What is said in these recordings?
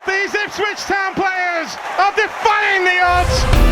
These Ipswich Town players are defying the odds.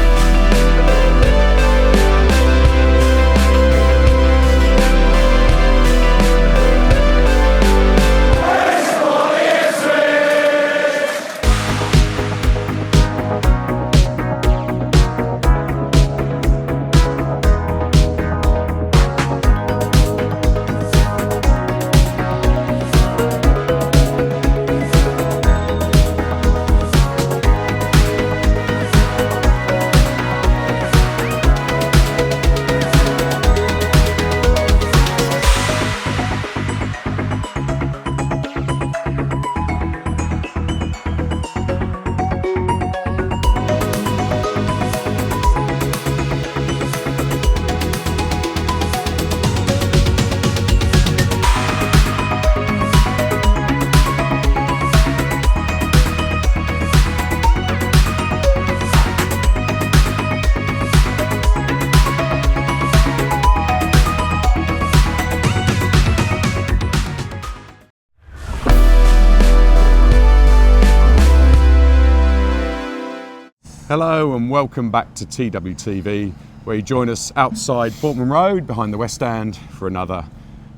Hello and welcome back to TWTV, where you join us outside Portman Road behind the West Stand for another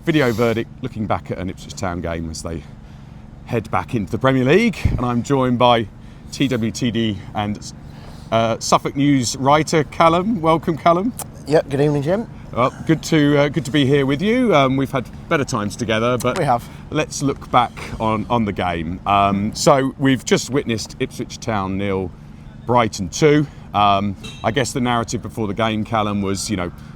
video verdict looking back at an Ipswich Town game as they head back into the Premier League. And I'm joined by TWTD and Suffolk News writer Kallum. Welcome, Kallum. Yep, good evening, Jim. Well, good to be here with you. We've had better times together, but We have. Let's look back on the game. So we've just witnessed Ipswich Town 0, Brighton 2. I guess the narrative before the game, Kallum, was,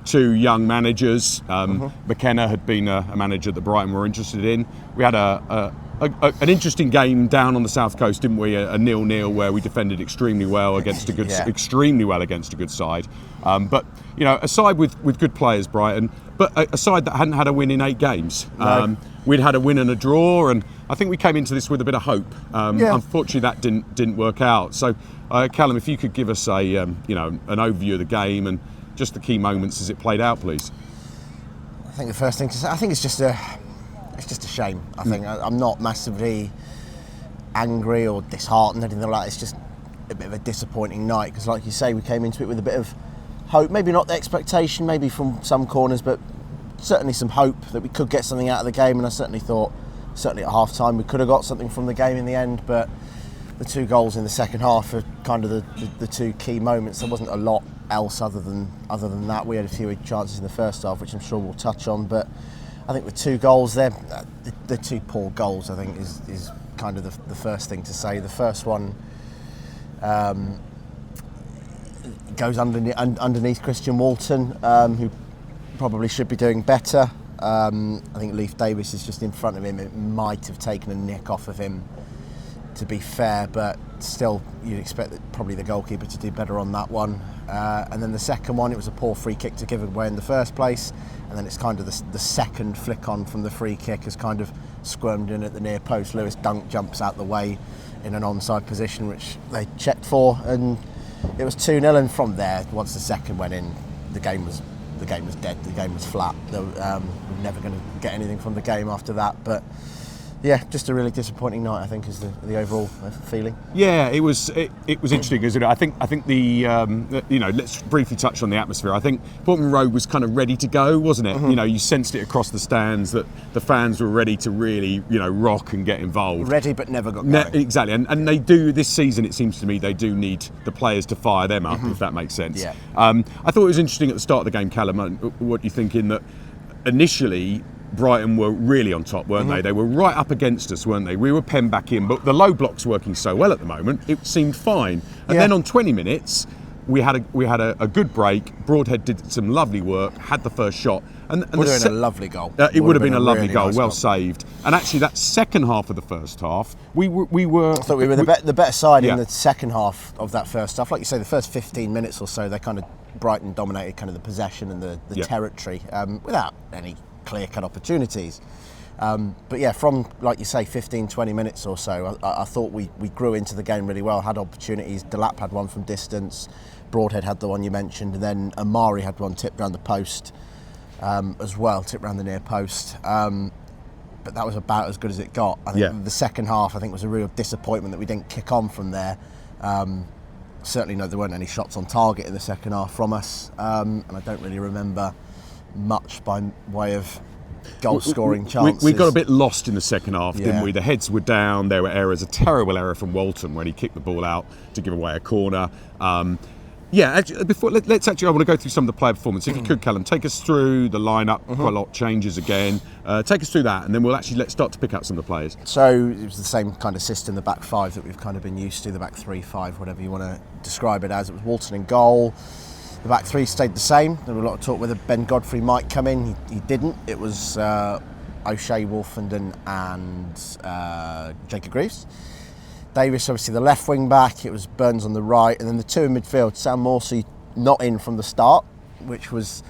two young managers. McKenna had been a manager that Brighton were interested in. We had an interesting game down on the south coast, didn't we? A 0-0 where we defended extremely well against a good, extremely well against a good side. But a side with good players, Brighton, but a side that hadn't had a win in 8 games. No. We'd had a win and a draw, and I think we came into this with a bit of hope. Unfortunately, that didn't work out. So, Kallum, if you could give us an overview of the game and just the key moments as it played out, please. I think the first thing to say, I think it's just a shame. I think I'm not massively angry or disheartened, anything like that. It's just a bit of a disappointing night because, like you say, we came into it with a bit of hope. Maybe not the expectation, maybe from some corners, but certainly some hope that we could get something out of the game. And I certainly thought, at half time, we could have got something from the game in the end. But the 2 goals in the second half are kind of the 2 key moments. There wasn't a lot else other than that. We had a few chances in the first half, which I'm sure we'll touch on. But I think with 2 goals there, the 2 poor goals, I think, is kind of the first thing to say. The first one goes underneath Christian Walton, who probably should be doing better. I think Leif Davis is just in front of him. It might have taken a nick off of him, to be fair, but still you'd expect probably the goalkeeper to do better on that one. And then the second one, it was a poor free kick to give away in the first place, and then it's kind of the second flick on from the free kick has kind of squirmed in at the near post. Lewis Dunk jumps out the way in an onside position, which they checked for, and it was 2-0. And from there, once the second went in, the game was dead. The game was flat. We're never going to get anything from the game after that. But yeah, just a really disappointing night, I think, is the overall feeling. Yeah, it was interesting, isn't it? I think the let's briefly touch on the atmosphere. I think Portman Road was kind of ready to go, wasn't it? Mm-hmm. You sensed it across the stands that the fans were ready to really, rock and get involved. Ready, but never got going. Exactly, and they do this season. It seems to me they do need the players to fire them up, if that makes sense. Yeah. I thought it was interesting at the start of the game, Kallum. What you think in that initially Brighton were really on top, weren't they? They were right up against us, weren't they? We were penned back in, but the low block's working so well at the moment, it seemed fine. And then on 20 minutes, we had a good break. Broadhead did some lovely work, had the first shot. And would have been a lovely goal. It would have been a lovely really goal, nice well goal. saved. And actually, that second half of the first half, we were. I thought we were the better side in the second half of that first half. Like you say, the first 15 minutes or so, they kind of Brighton dominated kind of the possession and the territory without any clear-cut opportunities. But yeah, from, like you say, 15-20 minutes or so, I thought we grew into the game really well, had opportunities. Delap had one from distance, Broadhead had the one you mentioned, and then Amari had one tipped round the post as well, tipped round the near post. But but that was about as good as it got. I think the second half, I think, was a real disappointment that we didn't kick on from there. Certainly, no, there weren't any shots on target in the second half from us, and I don't really remember much by way of goal-scoring chances. We got a bit lost in the second half, didn't we? The heads were down. There were errors. A terrible error from Walton when he kicked the ball out to give away a corner. Actually, let's actually, I want to go through some of the player performance. If you could, Kallum, take us through the lineup. Quite a lot of changes again. Take us through that, and then we'll actually let's start to pick out some of the players. So it was the same kind of system, the back five that we've kind of been used to, the back 3-5, whatever you want to describe it as. It was Walton in goal. The back three stayed the same. There were a lot of talk whether Ben Godfrey might come in. He didn't. It was O'Shea, Wolfenden and Jacob Greaves. Davis, obviously the left wing back. It was Burns on the right. And then the two in midfield. Sam Morsey not in from the start, which was...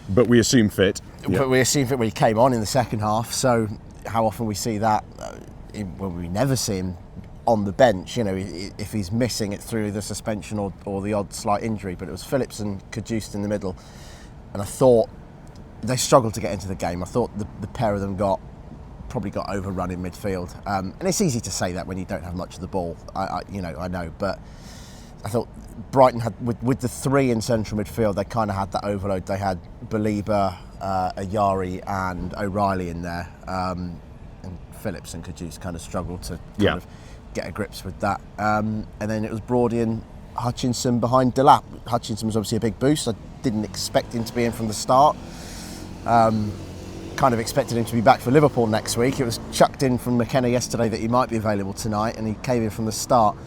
But we assume fit. But we assume fit when he came on in the second half. So how often we see that? Well, we never see him on the bench, you know, if he's missing it through the suspension or the odd slight injury. But it was Phillips and Kajust in the middle, and I thought they struggled to get into the game. I thought the pair of them probably got overrun in midfield, and it's easy to say that when you don't have much of the ball. I know, but I thought Brighton had with the three in central midfield, they kind of had that overload. They had Belieber, Ayari, and O'Reilly in there, and Phillips and Kajust kind of struggled to kind of get a grips with that. And then it was Brody and Hutchinson behind Delap. Hutchinson was obviously a big boost. I didn't expect him to be in from the start. Kind of expected him to be back for Liverpool next week. It was chucked in from McKenna yesterday that he might be available tonight, and he came in from the start.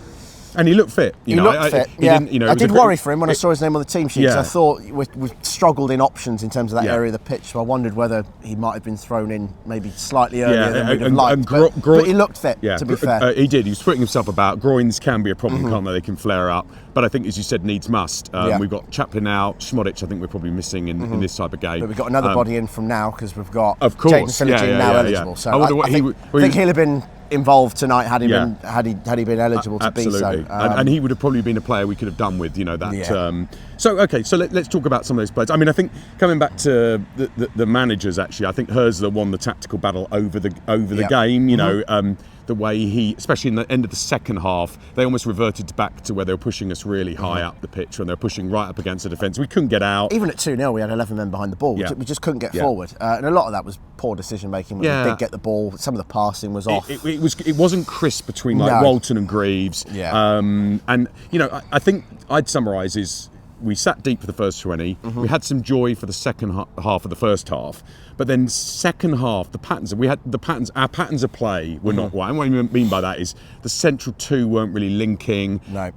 And he looked fit. He looked fit. I did worry for him when I saw his name on the team sheet. Because I thought we struggled in options in terms of that area of the pitch. So I wondered whether he might have been thrown in maybe slightly earlier than we'd have liked. But he looked fit, to be fair. He did. He was putting himself about. Groins can be a problem, can't they? They can flare up. But I think, as you said, needs must. We've got Chaplin out. Schmodic, I think we're probably missing in this type of game. But we've got another body in from now because we've got Jaden Philogene now eligible. So I think he'll have been involved tonight had he been eligible to be so. And he would have probably been a player we could have done with, that. So let's talk about some of those players. I mean, I think coming back to the managers, actually, I think Herzler won the tactical battle over the game. The way he, especially in the end of the second half, they almost reverted back to where they were pushing us really high up the pitch and they were pushing right up against the defence. We couldn't get out. Even at 2-0, we had 11 men behind the ball. We just couldn't get forward. And a lot of that was poor decision making when we did get the ball. Some of the passing was off. It wasn't crisp between Walton and Greaves. I think I'd summarise is we sat deep for the first 20. We had some joy for the second half of the first half. But then second half, our patterns of play were not right. And what I mean by that is the central two weren't really linking. No.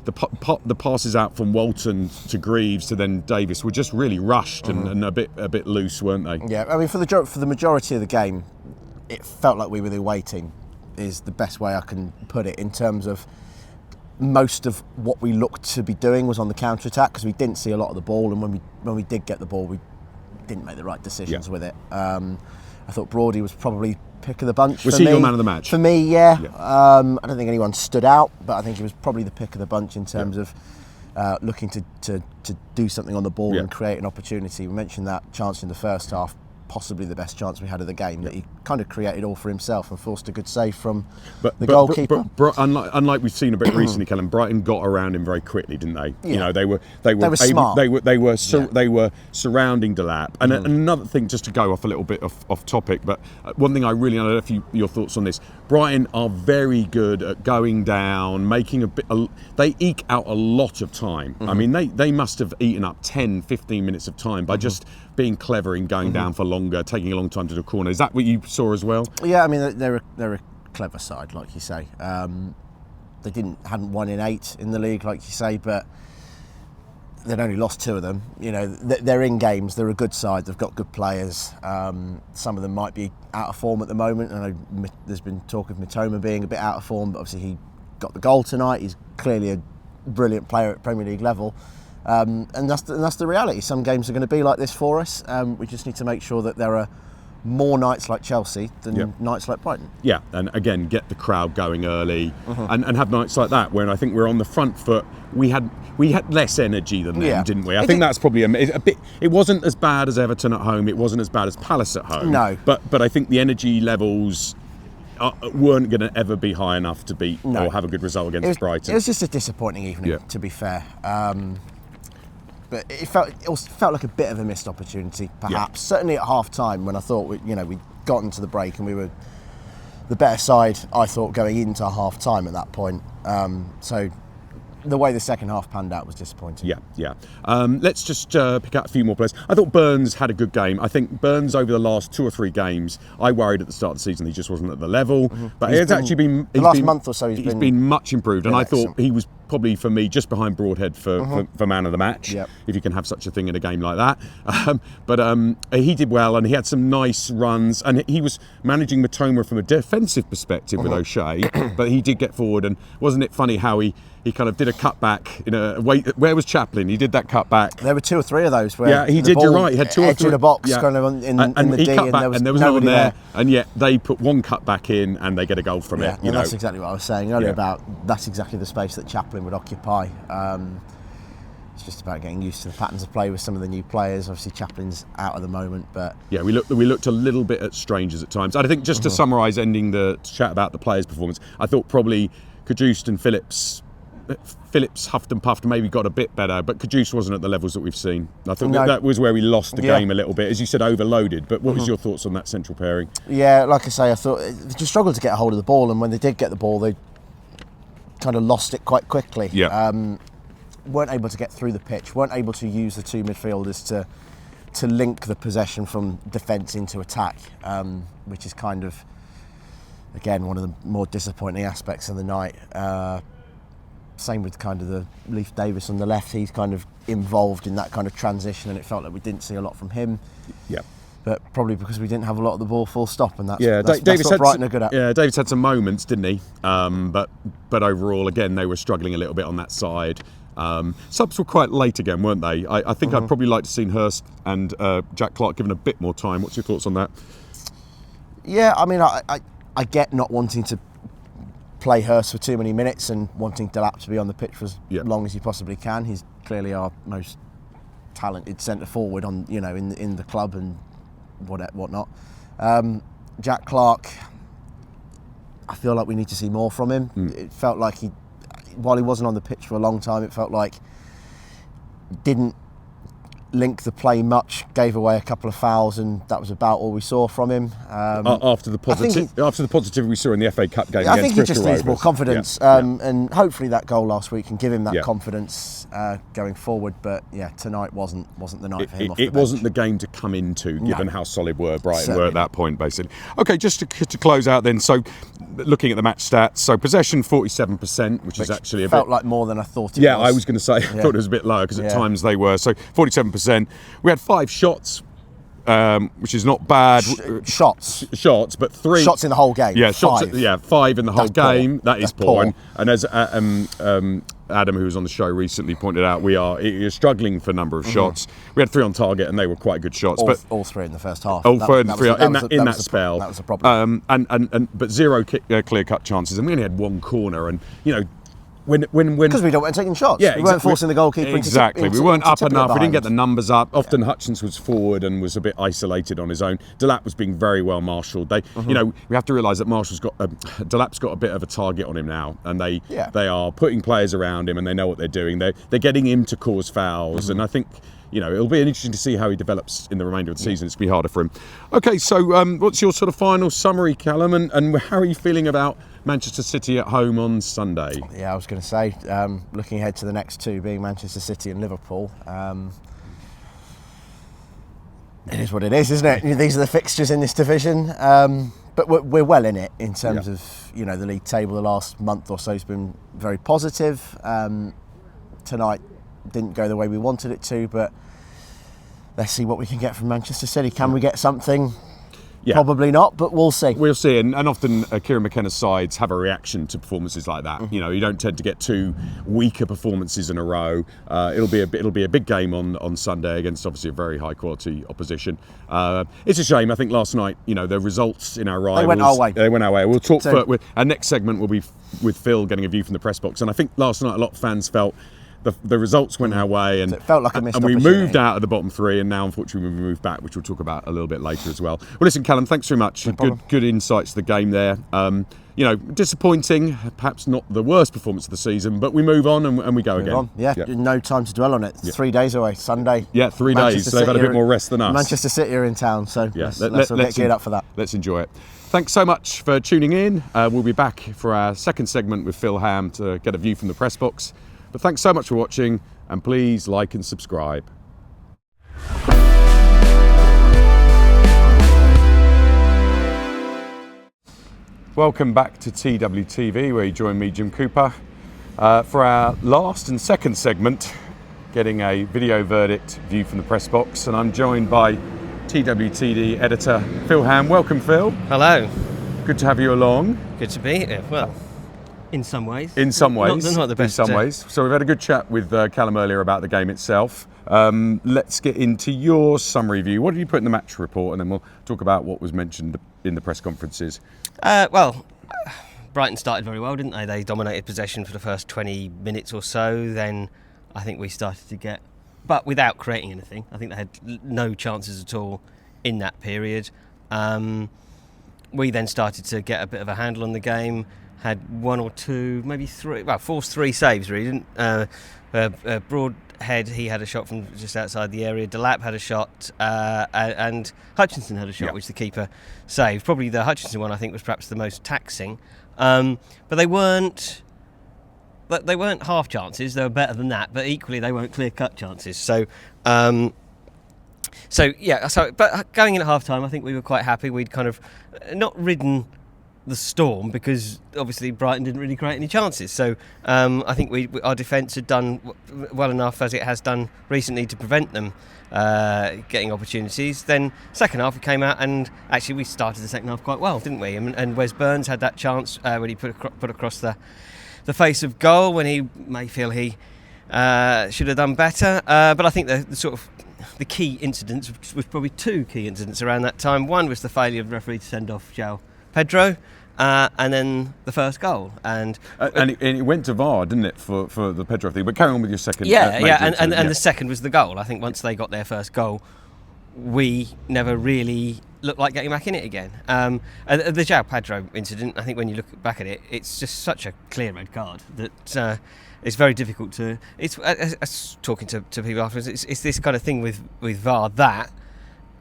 The passes out from Walton to Greaves to then Davis were just really rushed and a bit loose, weren't they? Yeah, I mean for the majority of the game, it felt like we were waiting, is the best way I can put it, in terms of most of what we looked to be doing was on the counter-attack because we didn't see a lot of the ball, and when we did get the ball, we didn't make the right decisions with it. I thought Brody was probably pick of the bunch. Was he your man of the match? For me, yeah. I don't think anyone stood out, but I think he was probably the pick of the bunch in terms of looking to do something on the ball and create an opportunity. We mentioned that chance in the first half, possibly the best chance we had of the game, that he kind of created all for himself and forced a good save from the goalkeeper. But unlike we've seen a bit recently, Kallum, Brighton got around him very quickly, didn't they? Yeah. They were smart. They were surrounding Delap. And another thing, just to go off a little bit off topic, but one thing I don't know if your thoughts on this. Brighton are very good at going down, making they eke out a lot of time. I mean, they must have eaten up 10, 15 minutes of time by just being clever in going down for longer, taking a long time to do a corner. Is that what you saw as well? Yeah, I mean, they're a clever side, like you say. They hadn't won in 8 in the league, like you say, but they'd only lost 2 of them. You know, they're in games. They're a good side. They've got good players. Some of them might be out of form at the moment. I know there's been talk of Mitoma being a bit out of form, but obviously he got the goal tonight. He's clearly a brilliant player at Premier League level. And that's the reality. Some games are going to be like this for us. We just need to make sure that there are more nights like Chelsea than nights like Brighton. Yeah, and again, get the crowd going early and have nights like that when I think we're on the front foot. We had less energy than them, didn't we? I think that's probably a bit. it wasn't as bad as Everton at home. It wasn't as bad as Palace at home. No. But I think the energy levels weren't going to ever be high enough to beat or have a good result against Brighton. It was just a disappointing evening, to be fair. But it felt like a bit of a missed opportunity, perhaps. Certainly at half time, when I thought we'd gotten to the break and we were the better side, I thought, going into half time at that point. So the way the second half panned out was disappointing. Yeah. Let's just pick out a few more players. I thought Burns had a good game. I think Burns, over the last 2 or 3 games, I worried at the start of the season he just wasn't at the level. But he's actually been... The last month or so he's been much improved. And I thought excellent. he was probably, for me, just behind Broadhead for man of the match, if you can have such a thing in a game like that. But he did well, and he had some nice runs, and he was managing Matoma from a defensive perspective with O'Shea, but he did get forward. And wasn't it funny how he kind of did a cutback in a way? Where was Chaplin? He did that cutback. There were 2 or 3 of those where he did. You're right. He had 2 or 3 in the box, kind of in the he D, cut back, and there was no one there. And yet they put one cut back in, and they get a goal from it. And that's exactly what I was saying earlier about. That's exactly the space that Chaplin would occupy. It's just about getting used to the patterns of play with some of the new players. Obviously, Chaplin's out at the moment, but we looked a little bit at strangers at times. I think just to summarise, ending the chat about the players' performance, I thought probably Kajust and Phillips huffed and puffed, maybe got a bit better, but Kajust wasn't at the levels that we've seen. I think that was where we lost the game a little bit, as you said, overloaded. But what was your thoughts on that central pairing? Yeah, like I say, I thought they just struggled to get a hold of the ball, and when they did get the ball, they kind of lost it quite quickly. Weren't able to get through the pitch, weren't able to use the 2 midfielders to link the possession from defence into attack, which is kind of, again, one of the more disappointing aspects of the night. Same with kind of the Leif Davis on the left. He's kind of involved in that kind of transition, and it felt like we didn't see a lot from him. But probably because we didn't have a lot of the ball, full stop, and that's what Brighton are good at. Yeah, Davis had some moments, didn't he? But overall, again, they were struggling a little bit on that side. Subs were quite late again, weren't they? I think I'd probably like to have seen Hurst and Jack Clark given a bit more time. What's your thoughts on that? Yeah, I mean, I get not wanting to play Hurst for too many minutes and wanting Delap to be on the pitch for as long as he possibly can. He's clearly our most talented centre forward on in the club and whatnot. Jack Clark, I feel like we need to see more from him. It felt like while he wasn't on the pitch for a long time, it felt like didn't link the play much, gave away a couple of fouls, and that was about all we saw from him. After the positive we saw in the FA Cup game, I think he just needs Rovers. more confidence, and hopefully that goal last week can give him that confidence going forward. But tonight wasn't the night for him. It wasn't the game to come into, given how solid Brighton were at that point, basically. Okay, just to close out then. So, looking at the match stats, so possession 47%, which is actually felt like more than I thought it was. Yeah, I was going to say I thought it was a bit lower because at times they were. So 47%. We had 5 shots, which is not bad. Shots, but 3 shots in the whole game. Yeah, 5 in the whole game. Poor. That is poor. And as Adam, who was on the show recently, pointed out, you're struggling for a number of shots. We had 3 on target, and they were quite good shots. All 3 in the first half. All 3 in that spell. That was a problem. But 0 clear-cut chances, and we only had 1 corner, and when because we weren't taking shots. We weren't forcing the goalkeeper into we weren't up enough. We didn't get the numbers up. Often Hutchins was forward and was a bit isolated on his own. Delap was being very well marshalled. We have to realise that Delap's got a bit of a target on him now, and they are putting players around him, and they know what they're doing. They're getting him to cause fouls, and I think it'll be interesting to see how he develops in the remainder of the season. It's going to be harder for him. Okay, so what's your sort of final summary, Kallum, and how are you feeling about Manchester City at home on Sunday? Yeah, I was going to say, looking ahead to the next 2 being Manchester City and Liverpool, it is what it is, isn't it? These are the fixtures in this division, but we're well in it in terms of the league table. The last month or so has been very positive. Tonight didn't go the way we wanted it to, but let's see what we can get from Manchester City. Can we get something? Probably not, but we'll see. We'll see, and often Kieran McKenna's sides have a reaction to performances like that. You don't tend to get 2 weaker performances in a row. It'll be a big game on Sunday against obviously a very high quality opposition. It's a shame. I think last night, the results in our rivals, They went our way. We'll talk. Our next segment will be with Phil getting a view from the press box, and I think last night a lot of fans felt the results went our way, and So it felt like a missed and we opportunity. moved out of the bottom three, and now unfortunately we moved back, which we'll talk about a little bit later as well. Well, listen, Kallum, thanks very much. Good insights to the game there. Disappointing, perhaps not the worst performance of the season, but we move on and we go again. Yeah, no time to dwell on it. 3 days away, Sunday. Yeah, 3 days. So they've had a bit more rest than us. Manchester City are in town, so let's get geared up for that. Let's enjoy it. Thanks so much for tuning in. We'll be back for our second segment with Phil Ham to get a view from the press box. But thanks so much for watching, and please like and subscribe. Welcome back to TWTV, where you join me, Jim Cooper, for our last and second segment, getting a video verdict view from the press box. And I'm joined by TWTD editor Phil Ham. Welcome, Phil. Hello. Good to have you along. Good to be here. Well, in some ways. In some ways. Not the best. In some ways. So we've had a good chat with Kallum earlier about the game itself. Let's get into your summary view. What did you put in the match report? And then we'll talk about what was mentioned in the press conferences. Brighton started very well, didn't they? They dominated possession for the first 20 minutes or so. Then I think we started to get, but without creating anything. I think they had no chances at all in that period. We then started to get a bit of a handle on the game. Had one or two, maybe three, forced 3 saves really, didn't Broadhead, he had a shot from just outside the area, Delap had a shot, and Hutchinson had a shot, which the keeper saved. Probably the Hutchinson one, I think, was perhaps the most taxing. But they weren't half chances, they were better than that, but equally they weren't clear-cut chances. So but going in at half-time, I think we were quite happy. We'd kind of not ridden the storm, because obviously Brighton didn't really create any chances. So I think our defence had done well enough, as it has done recently, to prevent them getting opportunities. Then second half we came out, and actually we started the second half quite well, didn't we? And Wes Burns had that chance when he put across the face of goal, when he may feel he should have done better. But I think the key incidents was probably 2 key incidents around that time. One was the failure of the referee to send off João Pedro, and then the first goal, and it went to VAR, didn't it, for the Pedro thing? But carry on with your second. And the second was the goal. I think once they got their first goal, we never really looked like getting back in it again. And the João Pedro incident, I think when you look back at it, it's just such a clear red card that it's very difficult to. It's talking to people afterwards. It's this kind of thing with VAR that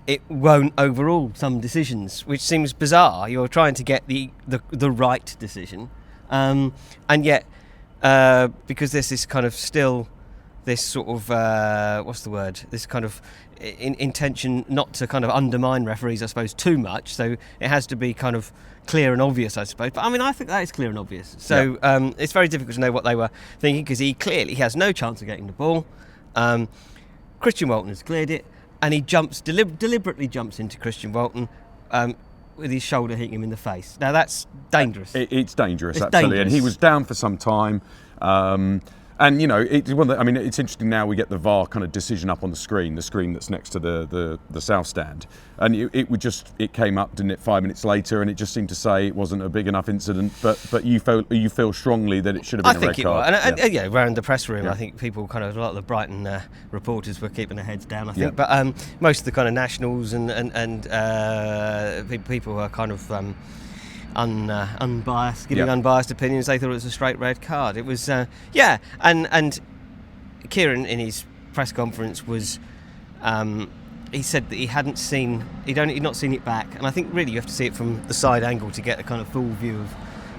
it won't overrule some decisions, which seems bizarre. You're trying to get the right decision, and yet because there's this kind of still this sort of this kind of intention not to kind of undermine referees, I suppose, too much. So it has to be kind of clear and obvious, I suppose. But I mean, I think that is clear and obvious. So it's very difficult to know what they were thinking, because he clearly has no chance of getting the ball. Christian Walton has cleared it, and he deliberately jumps into Christian Walton with his shoulder hitting him in the face. Now that's dangerous. It's dangerous, absolutely. And he was down for some time. And it's interesting now we get the VAR kind of decision up on the screen that's next to the south stand, and it came up, didn't it, 5 minutes later, and it just seemed to say it wasn't a big enough incident, but you feel strongly that it should have been a red card. I think it was, and around the press room, I think people kind of, a lot of the Brighton reporters were keeping their heads down, I think, but most of the kind of nationals and people who are kind of unbiased, giving unbiased opinions, they thought it was a straight red card. It was, and Kieran in his press conference was, he said that he'd not seen it back, and I think really you have to see it from the side angle to get a kind of full view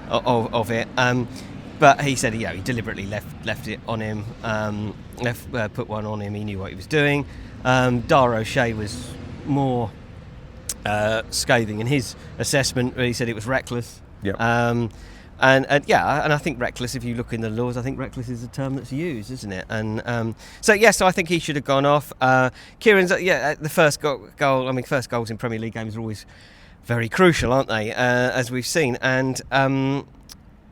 of it. But he said, he deliberately left it on him, put one on him. He knew what he was doing. Dar O'Shea was more scathing in his assessment, where he said it was reckless. And I think reckless, if you look in the laws, I think reckless is a term that's used, isn't it? And so I think he should have gone off. Kieran's the first goal. I mean, first goals in Premier League games are always very crucial, aren't they? As we've seen, and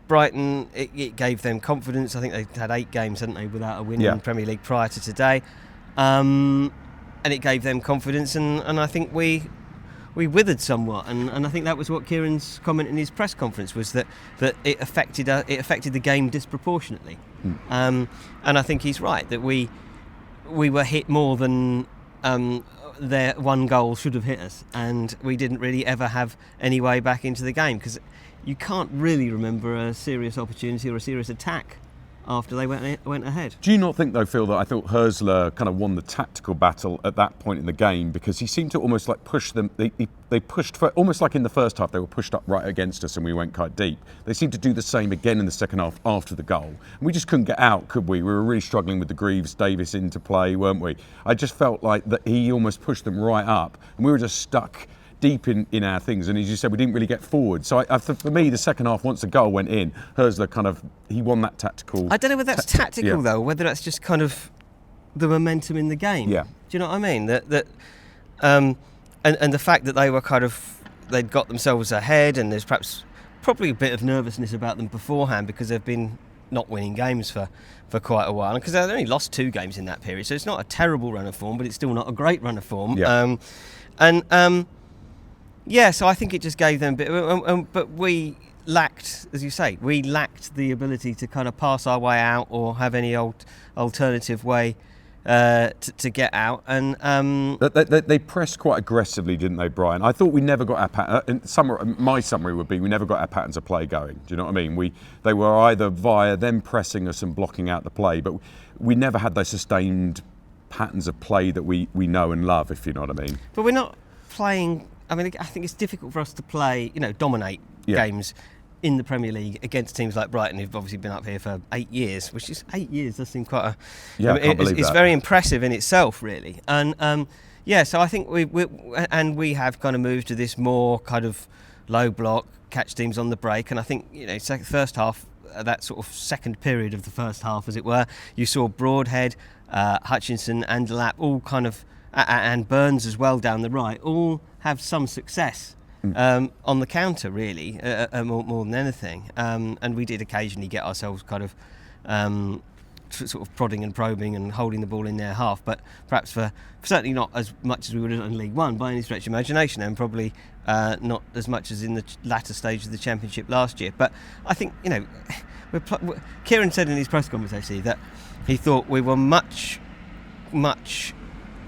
Brighton, it gave them confidence. I think they had 8 games, hadn't they, without a win in Premier League prior to today, and it gave them confidence. And I think we withered somewhat, and I think that was what Kieran's comment in his press conference was, that it affected the game disproportionately. And I think he's right that we were hit more than their one goal should have hit us, and we didn't really ever have any way back into the game, because you can't really remember a serious opportunity or a serious attack after they went ahead. Do you not think, though, Phil, that I thought Herzler kind of won the tactical battle at that point in the game, because he seemed to almost like push them, they pushed for, almost like in the first half they were pushed up right against us and we went quite deep. They seemed to do the same again in the second half after the goal. And we just couldn't get out, could we? We were really struggling with the Greaves-Davis interplay, weren't we? I just felt like that he almost pushed them right up and we were just stuck deep in our things, and as you said, we didn't really get forward. So for me, the second half, once the goal went in, Herzler he won that tactical. I don't know whether that's tactical though, whether that's just kind of the momentum in the game. Yeah. Do you know what I mean? And the fact that they were they'd got themselves ahead, and there's probably a bit of nervousness about them beforehand because they've been not winning games for quite a while, and because they've only lost 2 games in that period, so it's not a terrible run of form, but it's still not a great run of form. Yeah. Yeah, so I think it just gave them a bit, but we lacked, as you say, the ability to kind of pass our way out or have any alternative way to get out. And they pressed quite aggressively, didn't they, Brian? I thought we never got our pattern. My summary would be we never got our patterns of play going. Do you know what I mean? They were either via them pressing us and blocking out the play, but we never had those sustained patterns of play that we know and love, if you know what I mean. But we're not playing. I mean, I think it's difficult for us to play, dominate games in the Premier League against teams like Brighton, who've obviously been up here for 8 years, which is 8 years does seem quite a. Yeah, I can't believe it's that. very impressive in itself, really. And so I think we have kind of moved to this more kind of low block, catch teams on the break, and I think first half, that sort of second period of the first half, as it were, you saw Broadhead, Hutchinson, and Lapp all kind of, and Burns as well down the right, all have some success on the counter, really, more than anything. And we did occasionally get ourselves kind of sort of prodding and probing and holding the ball in their half, but perhaps for certainly not as much as we would have done in League One by any stretch of imagination, and probably not as much as in the latter stage of the Championship last year. But I think, Kieran said in his press conference actually that he thought we were much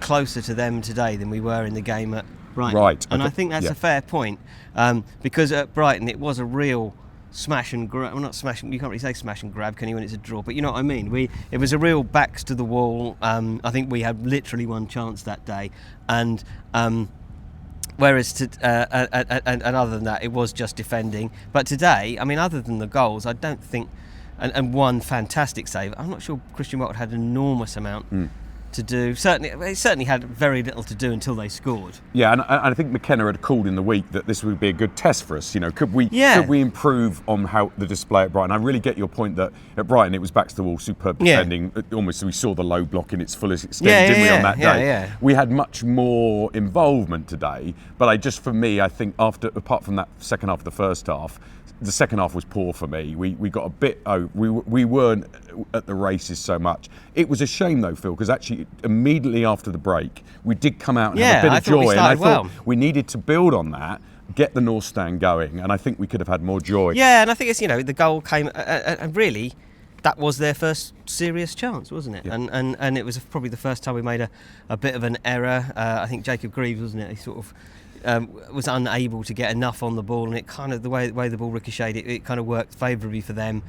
closer to them today than we were in the game at Brighton. Right. And I think that's a fair point, because at Brighton it was a real smash and grab. Well, not smash. You can't really say smash and grab, can you, when it's a draw? But you know what I mean. It was a real backs to the wall. I think we had literally one chance that day, and whereas and other than that, it was just defending. But today, I mean, other than the goals, I don't think, and one fantastic save. I'm not sure Christian Walton had an enormous amount to do. It certainly had very little to do until they scored. Yeah, and I think McKenna had called in the week that this would be a good test for us. Could we improve on how the display at Brighton? I really get your point that at Brighton it was backs to the wall, superb defending. Almost we saw the low block in its fullest extent, didn't we, on that day? Yeah. We had much more involvement today, but for me, I think apart from that second half of the first half, the second half was poor for me. We got a bit. We weren't at the races so much. It was a shame though, Phil, because actually immediately after the break we did come out and have a bit of joy, and I thought we needed to build on that, get the North Stand going, and I think we could have had more joy. Yeah, and I think it's the goal came and really that was their first serious chance, wasn't it? Yeah. And it was probably the first time we made a bit of an error. I think Jacob Greaves, wasn't it? He sort of was unable to get enough on the ball, and it kind of the way the ball ricocheted, it kind of worked favourably for them.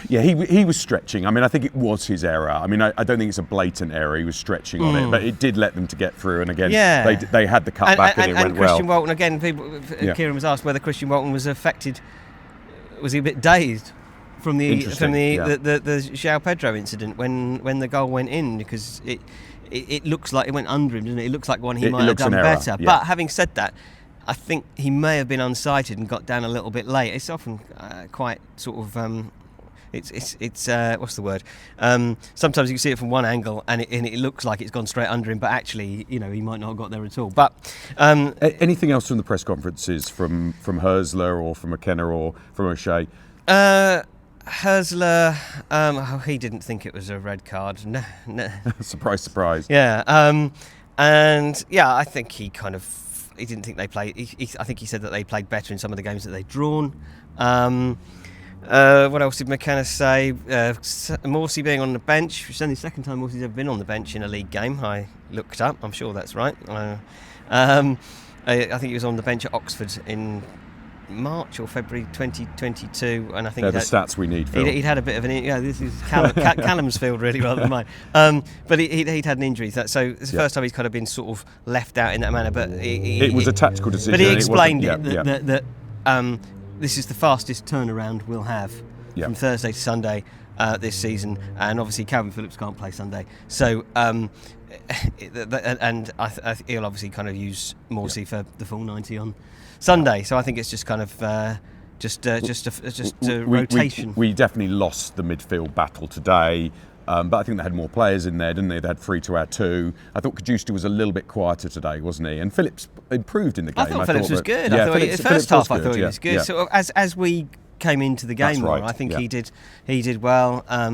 He was stretching. I mean, I think it was his error. I mean, I don't think it's a blatant error. He was stretching on it, but it did let them to get through. And again, they had the cut back, and it went well. Christian Walton again. Kieran was asked whether Christian Walton was affected. Was he a bit dazed from the João Pedro incident when the goal went in, because it looks like it went under him, doesn't it? It looks like one he might have done better. Yeah. But having said that, I think he may have been unsighted and got down a little bit late. It's often quite sort of it's what's the word? Sometimes you can see it from one angle and it looks like it's gone straight under him, but actually, he might not have got there at all. But anything else from the press conferences from Herzler or from McKenna or from O'Shea? Herzler, he didn't think it was a red card. No. Surprise. Yeah, and I think he kind of he didn't think they played. I think he said that they played better in some of the games that they'd drawn. What else did McKenna say? Morsey being on the bench. It's only the second time Morsey's ever been on the bench in a league game. I looked up. I'm sure that's right. I think he was on the bench at Oxford in March or February 2022, and I think they're the stats we need, Phil. He'd had a bit of an this is Callum's field really rather than mine. But he'd had an injury, so it's the first time he's kind of been sort of left out in that manner. But it was a tactical decision. But he explained that this is the fastest turnaround we'll have from Thursday to Sunday this season, and obviously Calvin Phillips can't play Sunday, so he'll obviously kind of use Morsey for the full 90 on Sunday. So I think it's just kind of just a rotation. We definitely lost the midfield battle today. But I think they had more players in there, didn't they? They had 3 to our 2. I thought Kajusta was a little bit quieter today, wasn't he? And Phillips improved in the game. I thought Phillips was good. Yeah, I thought Phillips, first half I thought he yeah, was good. yeah. So as we came into the game more, I think he did well. I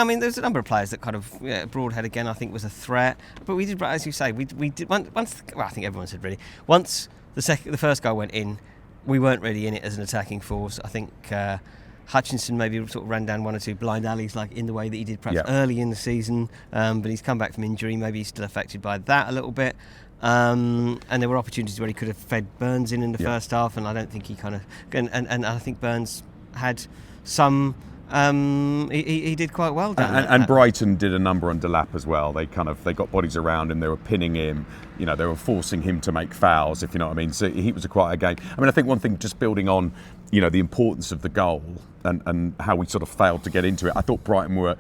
mean, there's a number of players that kind of Broadhead again I think was a threat, but we did, as you say, we did once. Well, I think everyone said really once the first goal went in, we weren't really in it as an attacking force. I think Hutchinson maybe sort of ran down 1 or 2 blind alleys like in the way that he did perhaps early in the season, but he's come back from injury. Maybe he's still affected by that a little bit. And there were opportunities where he could have fed Burns in the first half, and I don't think he kind of and I think Burns had some. He did quite well down and Brighton did a number on Delap as well. They got bodies around him. They were pinning him. You know, they were forcing him to make fouls, if you know what I mean. So he was quite a game. I mean, I think one thing, just building on, you know, the importance of the goal and how we sort of failed to get into it. I thought Brighton were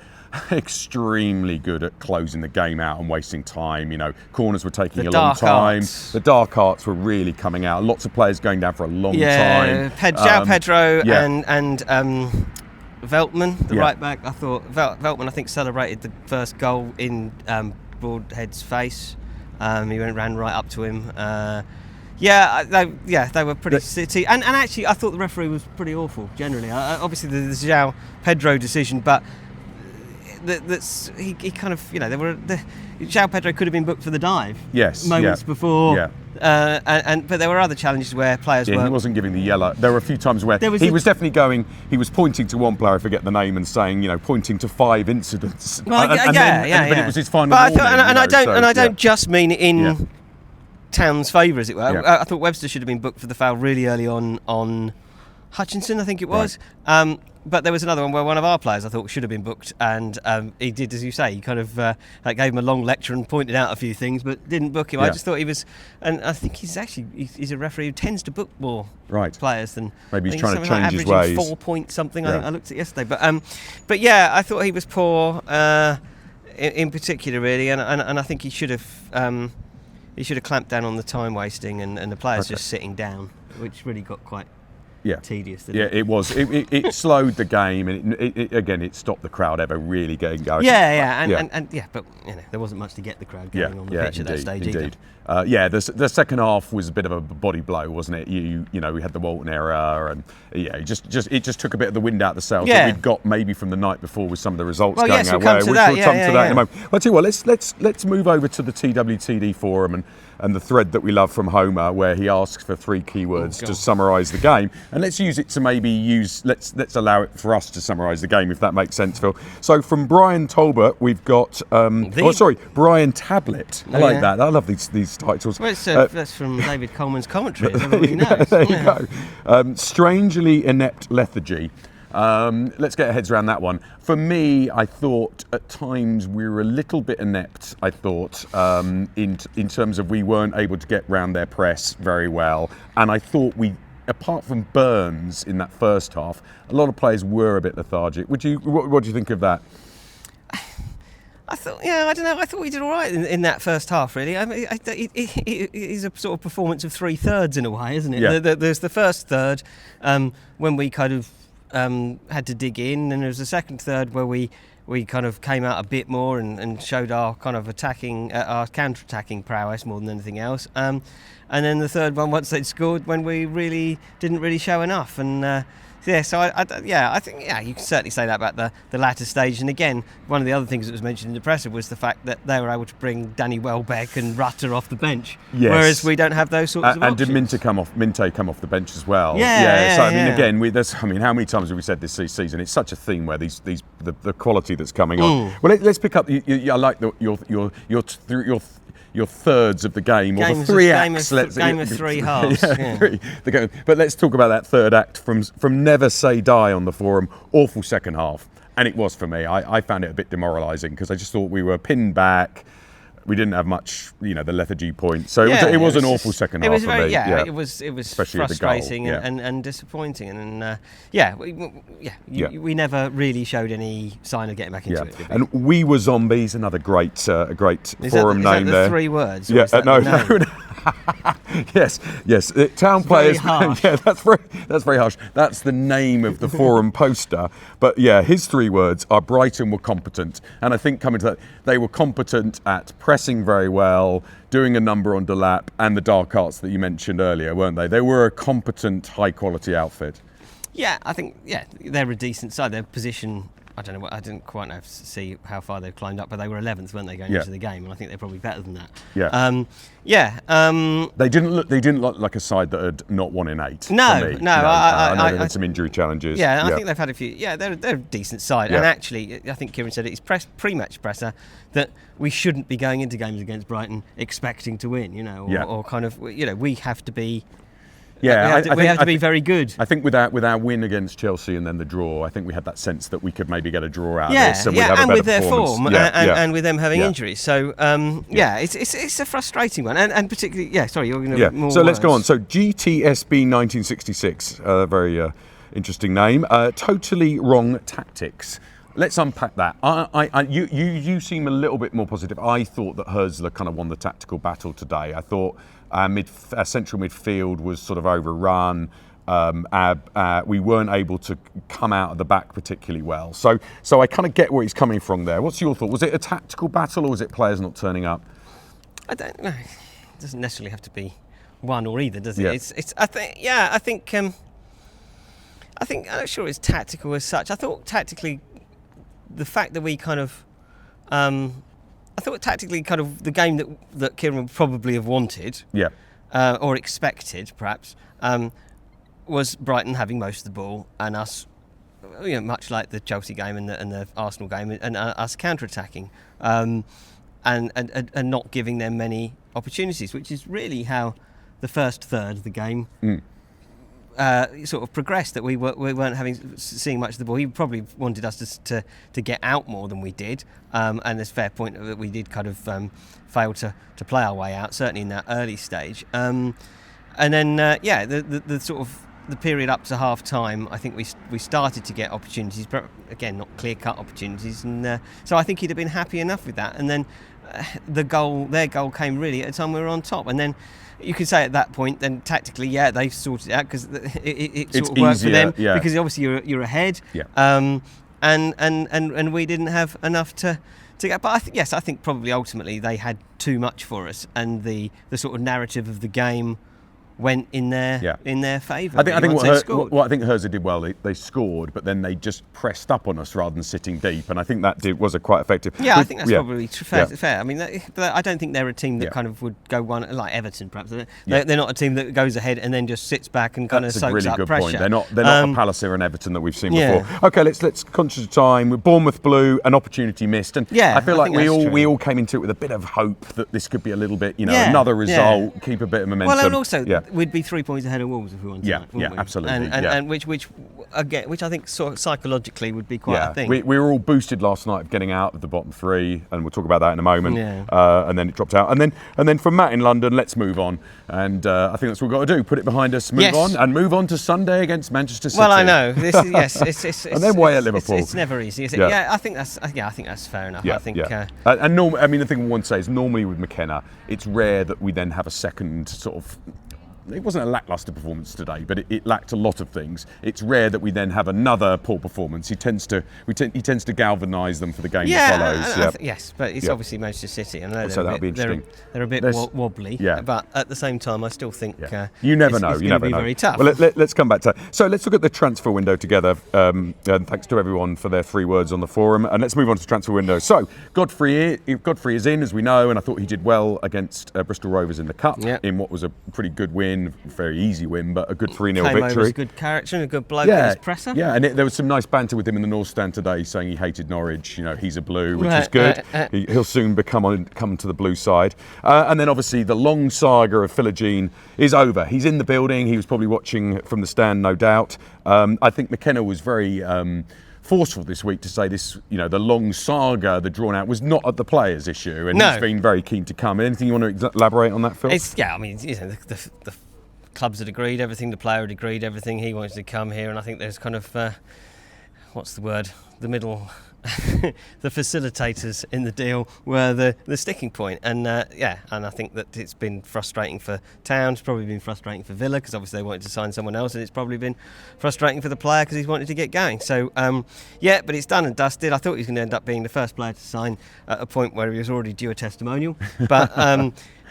extremely good at closing the game out and wasting time. You know, corners were taking a long time. The dark arts were really coming out. Lots of players going down for a long time. João Pedro and Veltman, the right back. I thought Veltman, I think, celebrated the first goal in Broadhead's face. He ran right up to him. They were pretty city. And actually, I thought the referee was pretty awful generally. Obviously, the João Pedro decision, but he kind of, you know, João Pedro could have been booked for the dive. Moments before. Yeah. But there were other challenges where players he wasn't giving the yellow. There were a few times where he was definitely going. He was pointing to one player, I forget the name, and saying, you know, pointing to 5 incidents. Well, but it was his final warning. I don't just mean in Town's favour, as it were. I thought Webster should have been booked for the foul really early on Hutchinson, I think it was. Right. But there was another one where one of our players I thought should have been booked, and he did, as you say, he kind of gave him a long lecture and pointed out a few things, but didn't book him. I just thought he was, and I think he's a referee who tends to book more players than. Maybe he's trying to change his ways. 4 point something. I think I looked at it yesterday, but yeah, I thought he was poor in particular, really, and I think he should have clamped down on the time wasting and the players just sitting down, which really got quite. Tedious. It was. It slowed the game, and it stopped the crowd ever really getting going. But you know, there wasn't much to get the crowd going on the pitch at that stage either. The second half was a bit of a body blow, wasn't it? You know, we had the Walton error, and it just took a bit of the wind out of the sails that we'd got maybe from the night before with some of the results going our way. We'll come to that in a moment. Well, I tell you what, let's move over to the TWTD forum and the thread that we love from Homer, where he asks for 3 keywords to summarise the game, and let's use it to let's allow it for us to summarise the game, if that makes sense, Phil. So from Brian Tolbert, we've got Brian Tablet. I like that. I love these titles. Well, that's from David Coleman's commentary, as everybody knows. There you go. Strangely inept lethargy. Let's get our heads around that one. For me, I thought at times we were a little bit inept. I thought in terms of we weren't able to get round their press very well, and I thought apart from Burns in that first half, a lot of players were a bit lethargic. What do you think of that? I thought, I don't know. I thought we did all right in that first half, really. I mean, it is a sort of performance of 3/3 in a way, isn't it? Yeah. There's the first third when we kind of had to dig in, and there was the second third where we kind of came out a bit more and showed our kind of our counter-attacking prowess more than anything else. And then the third one, once they'd scored, when we didn't really show enough. And So I think you can certainly say that about the latter stage. And again, one of the other things that was mentioned in the presser was the fact that they were able to bring Danny Welbeck and Rutter off the bench, whereas we don't have those sorts of options. And did Minte come off the bench as well? So I mean, again, how many times have we said this season? It's such a theme where the quality that's coming on. Well, let's pick up. I like your thirds of the game, or the three acts. Game of three halves. But let's talk about that third act from Never Say Die on the forum. Awful second half, and it was for me. I found it a bit demoralising because I just thought we were pinned back. We didn't have much, the lethargy point. So it was an awful second half for me. It was especially frustrating and disappointing. And we never really showed any sign of getting back into it. And We Were Zombies, another great forum name there. 3 words? Yeah, no. Yes. Town players. Harsh. Yeah, that's very harsh. That's the name of the forum poster. But his 3 words are Brighton were competent, and I think coming to that, they were competent at pressing very well, doing a number on Delap, and the dark arts that you mentioned earlier, weren't they? They were a competent, high quality outfit. Yeah, I think they're a decent side. Their position. I don't know. I didn't quite know to see how far they've climbed up, but they were 11th, weren't they, going into the game? And I think they're probably better than that. They didn't look like a side that had not won in 8. No. I know they had some injury challenges. I think they've had a few. Yeah, they're a decent side. And actually, I think Kieran said it's pre-match presser that we shouldn't be going into games against Brighton expecting to win. Or kind of. We have to be. Yeah, we have to be very good. I think with our win against Chelsea and then the draw, I think we had that sense that we could maybe get a draw out of this, and we'd have a better with their performance. form and with them having injuries. So it's a frustrating one, and particularly sorry, you're going to more. So let's go on. So GTSB 1966, very interesting name. Totally wrong tactics. Let's unpack that. You seem a little bit more positive. I thought that Hursley kind of won the tactical battle today. I thought our central midfield was sort of overrun. We weren't able to come out of the back particularly well. So I kind of get where he's coming from there. What's your thought? Was it a tactical battle, or was it players not turning up? I don't know. It doesn't necessarily have to be one or either, does it? Yeah. I think I'm not sure it's tactical as such. I thought tactically, the fact that we kind of, I thought tactically kind of the game that Kieran would probably have wanted, or expected perhaps, was Brighton having most of the ball and us, much like the Chelsea game and the Arsenal game, and us counter-attacking, and not giving them many opportunities, which is really how the first third of the game sort of progressed. That we weren't seeing much of the ball. He probably wanted us to get out more than we did, and there's a fair point that we did kind of fail to play our way out, certainly in that early stage. And then the sort of the period up to half time, I think we started to get opportunities, but again not clear cut opportunities, and so I think he'd have been happy enough with that. And then their goal came really at a time we were on top, and then you could say at that point, then tactically, they've sorted it out because it sort of worked for them, because obviously you're ahead, and we didn't have enough to get. But I think probably ultimately they had too much for us, and the sort of narrative of the game went in their favour. I think what I think Hursley did well. They scored, but then they just pressed up on us rather than sitting deep, and I think that was a quite effective. Yeah, I think that's probably fair. I mean, I don't think they're a team that kind of would go one like Everton, perhaps. They're not a team that goes ahead and then just sits back and kind of soaks really up good pressure. Point. They're not a Palace or an Everton that we've seen before. Okay, let's conscious of time. With Bournemouth blue, an opportunity missed, and I feel like we all came into it with a bit of hope that this could be a little bit, another result, keep a bit of momentum. Well, and also we'd be 3 points ahead of Wolves if we wanted. Absolutely. And which I think sort of psychologically would be quite a thing. We were all boosted last night of getting out of the bottom 3, and we'll talk about that in a moment. And then it dropped out, and then from Matt in London, let's move on. And I think that's what we've got to do: put it behind us, move on to Sunday against Manchester City. Well, I know this is it's and then away at Liverpool. It's never easy, is it? Yeah, I think that's fair enough. I think. And normally, I mean, the thing we want to say is normally with McKenna, it's rare that we then have a second sort of it wasn't a lacklustre performance today, but it lacked a lot of things. It's rare that we then have another poor performance. He tends to galvanise them for the game that follows. Yes, but it's obviously Manchester City. I know so that'll be interesting. They're a bit wobbly, but at the same time, I still think you never know. It's you going never to be know. very tough. Well, let's come back to that. So let's look at the transfer window together. And thanks to everyone for their 3 words on the forum. And let's move on to the transfer window. So Godfrey is in, as we know, and I thought he did well against Bristol Rovers in the Cup in what was a pretty good win, very easy win, but a good 3-0 victory. Came over as a good character and a good bloke in his presser. Yeah, and there was some nice banter with him in the North Stand today, saying he hated Norwich. He's a Blue, which is good. He'll soon come to the Blue side. And then obviously the long saga of Philogene is over. He's in the building. He was probably watching from the stand, no doubt. I think McKenna was very forceful this week to say this, the long saga, the drawn out, was not at the players' issue, and he's been very keen to come. Anything you want to elaborate on that, Phil? The clubs had agreed everything, the player had agreed everything, he wanted to come here, and I think there's kind of, what's the word, the middle... the facilitators in the deal were the sticking point, and and I think that it's been frustrating for Town. It's probably been frustrating for Villa because obviously they wanted to sign someone else, and it's probably been frustrating for the player because he's wanted to get going. So but it's done and dusted. I thought he was going to end up being the first player to sign at a point where he was already due a testimonial, but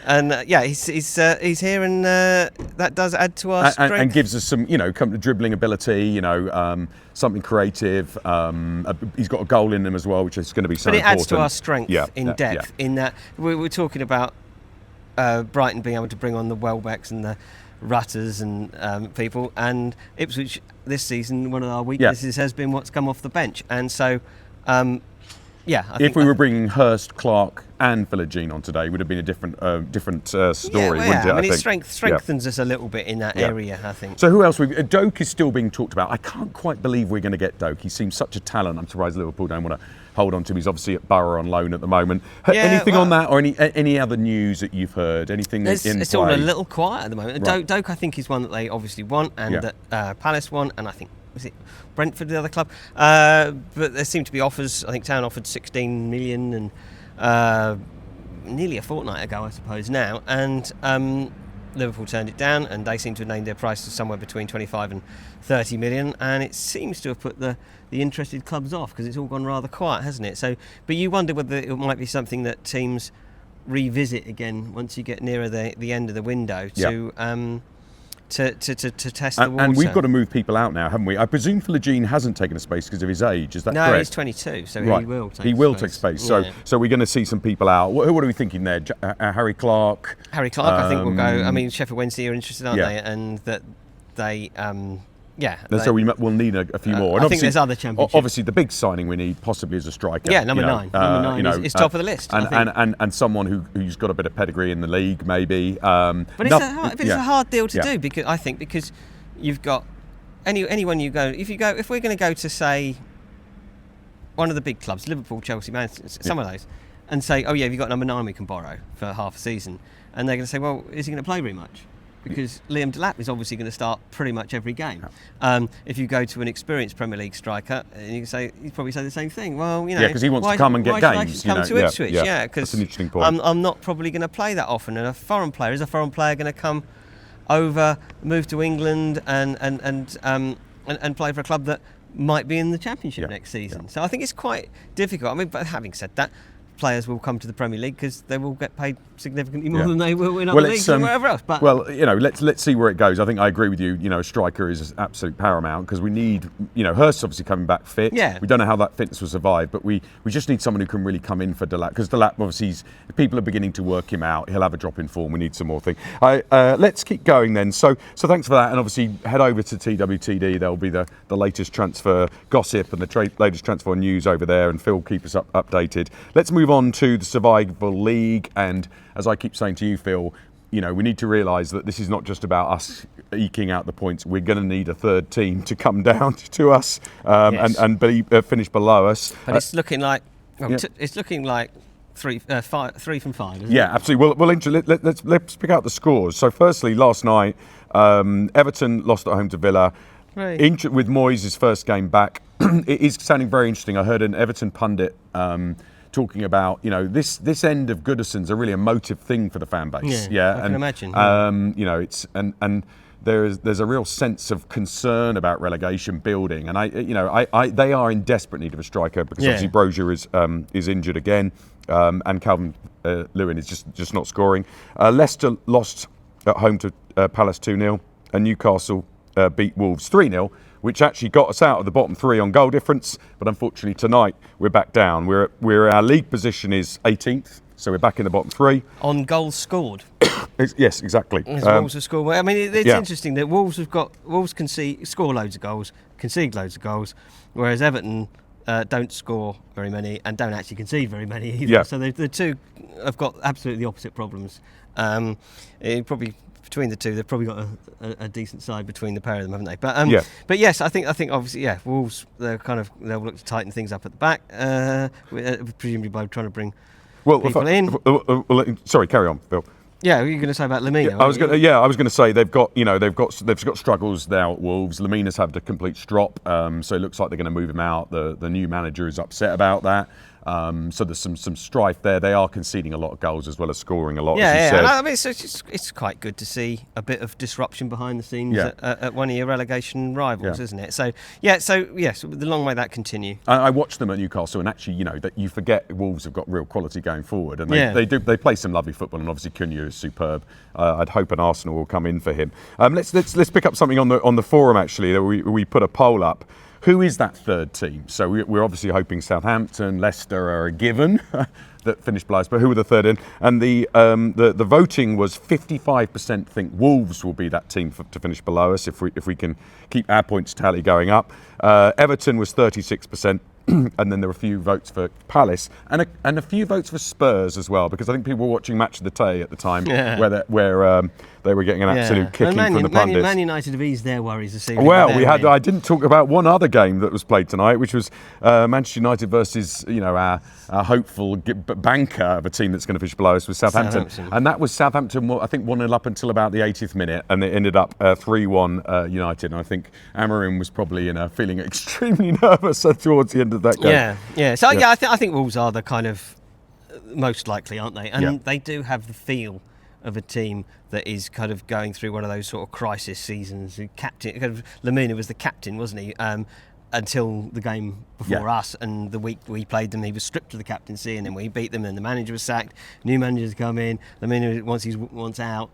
he's here, and that does add to our strength and gives us some, dribbling ability, something creative. He's got a goal in him as well, which is going to be so important. But it adds to our strength in depth. In that we're talking about Brighton being able to bring on the Welbecks and the Rutters and people, and Ipswich this season, one of our weaknesses has been what's come off the bench, and so. If we were bringing Hurst, Clark and Philogene on today, it would have been a different story, wouldn't it? I mean, it strengthens us a little bit in that area, I think. So who else? Doak is still being talked about. I can't quite believe we're going to get Doak. He seems such a talent. I'm surprised Liverpool don't want to hold on to him. He's obviously at Borough on loan at the moment. Anything on that, or any other news that you've heard? Anything in play? It's all a little quiet at the moment. Right. Doak, I think, is one that they obviously want, and that Palace want, and I think. Was it Brentford, the other club? But there seemed to be offers. I think Town offered 16 million, and nearly a fortnight ago, I suppose now. And Liverpool turned it down, and they seem to have named their price to somewhere between 25 and 30 million. And it seems to have put the interested clubs off because it's all gone rather quiet, hasn't it? So, but you wonder whether it might be something that teams revisit again once you get nearer the end of the window to test the water. And we've got to move people out now, haven't we? I presume Philogene hasn't taken a space because of his age. Is that correct? No, he's 22, so right. He will take space. So we're going to see some people out. What are we thinking there? Harry Clark? Harry Clark, I think, will go. I mean, Sheffield Wednesday are interested, aren't they? And that they... so we'll need a few more. And I think there's other championships. Obviously, the big signing we need possibly is a striker. Yeah, number 9. Number 9 is top of the list. And someone who's got a bit of pedigree in the league, maybe. But it's a hard deal to do because you've got anyone you go. If we're going to go to say one of the big clubs, Liverpool, Chelsea, Manchester, some of those, and say, have you got number 9 we can borrow for half a season? And they're going to say, well, is he going to play very much? Because Liam Delap is obviously going to start pretty much every game. If you go to an experienced Premier League striker, you'd probably say the same thing. Well, because he wants to come and get games. Come to Ipswich, because that's an interesting point. I'm not probably going to play that often. And is a foreign player going to come over, move to England, and play for a club that might be in the Championship next season? So I think it's quite difficult. I mean, but having said that, players will come to the Premier League because they will get paid significantly more than they will in other leagues or wherever else. But let's see where it goes. I think I agree with you. A striker is absolute paramount because we need. Hurst's obviously coming back fit. Yeah. We don't know how that fitness will survive, but we just need someone who can really come in for Delap because Delap obviously people are beginning to work him out. He'll have a drop in form. We need some more thing. Let's keep going then. So thanks for that, and obviously head over to TWTD. There'll be the latest transfer gossip and the latest transfer news over there, and Phil keep us updated. Let's move on to the Survival League, and as I keep saying to you, Phil, we need to realise that this is not just about us eking out the points. We're going to need a third team to come down to us and finish below us. But it's looking like it's looking like 3 from 5. Isn't it? Absolutely. Well, let's pick out the scores. So, firstly, last night, Everton lost at home to Villa. Right. With Moyes' first game back, it is sounding very interesting. I heard an Everton pundit talking about, this end of Goodison's a really emotive thing for the fan base. I can imagine. It's and there's a real sense of concern about relegation building, and they are in desperate need of a striker because obviously Brozier is injured again, and Kallum Lewin is just not scoring. Leicester lost at home to Palace 2-0, and Newcastle beat Wolves 3-0, which actually got us out of the bottom three on goal difference. But unfortunately tonight we're back down. Our league position is 18th, so we're back in the bottom three. On goals scored. Yes, exactly. Wolves have scored. I mean, it's interesting that Wolves score loads of goals, concede loads of goals, whereas Everton don't score very many and don't actually concede very many either. Yeah. So the two have got absolutely opposite problems. Probably between the two, they've probably got a decent side between the pair of them, haven't they? But yes, I think obviously, Wolves they'll look to tighten things up at the back, presumably by trying to bring people in. Sorry, carry on, Bill. Yeah, what were you going to say about Lamina? I was going to say they've got struggles now at Wolves. Lamina's had a complete strop, so it looks like they're going to move him out. The new manager is upset about that. So there's some strife there. They are conceding a lot of goals as well as scoring a lot. As you said. I mean, it's quite good to see a bit of disruption behind the scenes at one of your relegation rivals, isn't it? So yes, the long may that continue. I watched them at Newcastle, and actually, that you forget Wolves have got real quality going forward, and they play some lovely football, and obviously Cunha is superb. I'd hope an Arsenal will come in for him. Let's pick up something on the forum actually. That we put a poll up. Who is that third team? So we're obviously hoping Southampton, Leicester are a given that finished below us, but who were the third in? And the voting was 55% think Wolves will be that team to finish below us if we can keep our points tally going up. Everton was 36%. And then there were a few votes for Palace and a few votes for Spurs as well, because I think people were watching Match of the Day at the time where they were getting an absolute kicking from the pundits. Man United have eased their worries this evening. Well, I didn't talk about one other game that was played tonight, which was Manchester United versus our hopeful banker of a team that's going to finish below us with Southampton. And that was Southampton, I think 1-0 up until about the 80th minute, and it ended up 3-1 United. And I think Amorim was probably feeling extremely nervous towards the end of that game. I think Wolves are the kind of most likely, aren't they? And they do have the feel of a team that is kind of going through one of those sort of crisis seasons. Lamina was the captain, wasn't he? Until the game before us, and the week we played them, he was stripped of the captaincy, and then we beat them, and the manager was sacked. New managers come in. Lamina once out.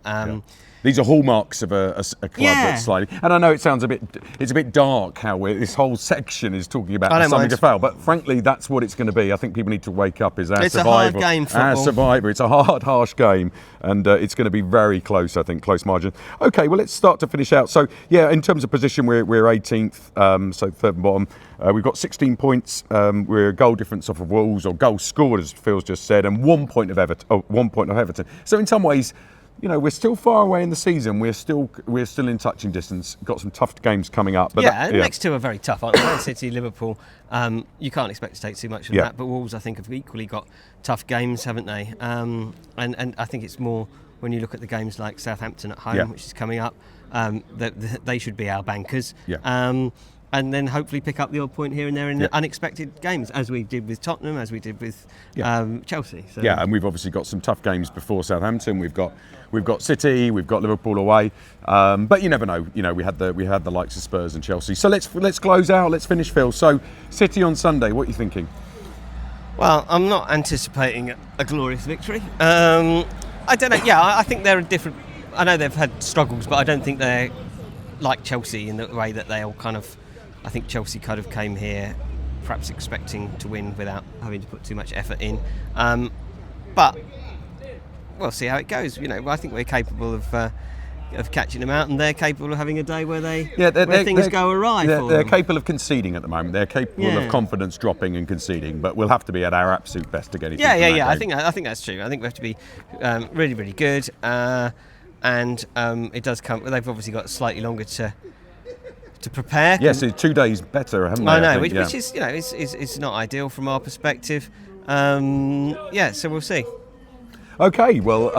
These are hallmarks of a club that's slightly. And I know it's a bit dark how this whole section is talking about something to fail, but frankly, that's what it's going to be. I think people need to wake up. It's a hard game, football. Our survivor. It's a hard, harsh game, and it's going to be very close. I think close margin. Okay, well let's start to finish out. So in terms of position, we're 18th, so third and bottom. We've got 16 points. We're a goal difference off of Wolves, or goals scored, as Phil's just said, and 1 point of Everton. So in some ways, we're still far away in the season. We're still in touching distance. Got some tough games coming up. But the next two are very tough, aren't they? Man City, Liverpool. You can't expect to take too much of that. But Wolves, I think, have equally got tough games, haven't they? And I think it's more when you look at the games like Southampton at home, which is coming up. That they should be our bankers. And then hopefully pick up the odd point here and there in unexpected games, as we did with Tottenham, as we did with Chelsea. So. Yeah, and we've obviously got some tough games before Southampton. We've got City, we've got Liverpool away, but you never know. We had the likes of Spurs and Chelsea. So let's close out. Let's finish, Phil. So City on Sunday. What are you thinking? Well, I'm not anticipating a glorious victory. I don't know. Yeah, I think they're different. I know they've had struggles, but I don't think they're like Chelsea in the way that they all kind of. I think Chelsea kind of came here perhaps expecting to win without having to put too much effort in. But we'll see how it goes. I think we're capable of catching them out, and they're capable of having a day where things go awry for them. They're capable of conceding at the moment. They're capable of confidence dropping and conceding, but we'll have to be at our absolute best to get it. Yeah. I think that's true. I think we have to be really, really good, and it does come. They've obviously got slightly longer to prepare. Yes, it's 2 days better, haven't they? I know, which is it's not ideal from our perspective. So we'll see. Okay, well,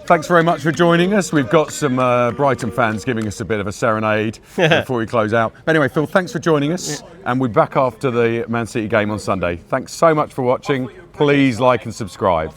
thanks very much for joining us. We've got some Brighton fans giving us a bit of a serenade before we close out. But anyway, Phil, thanks for joining us, and we'll be back after the Man City game on Sunday. Thanks so much for watching. Please like and subscribe.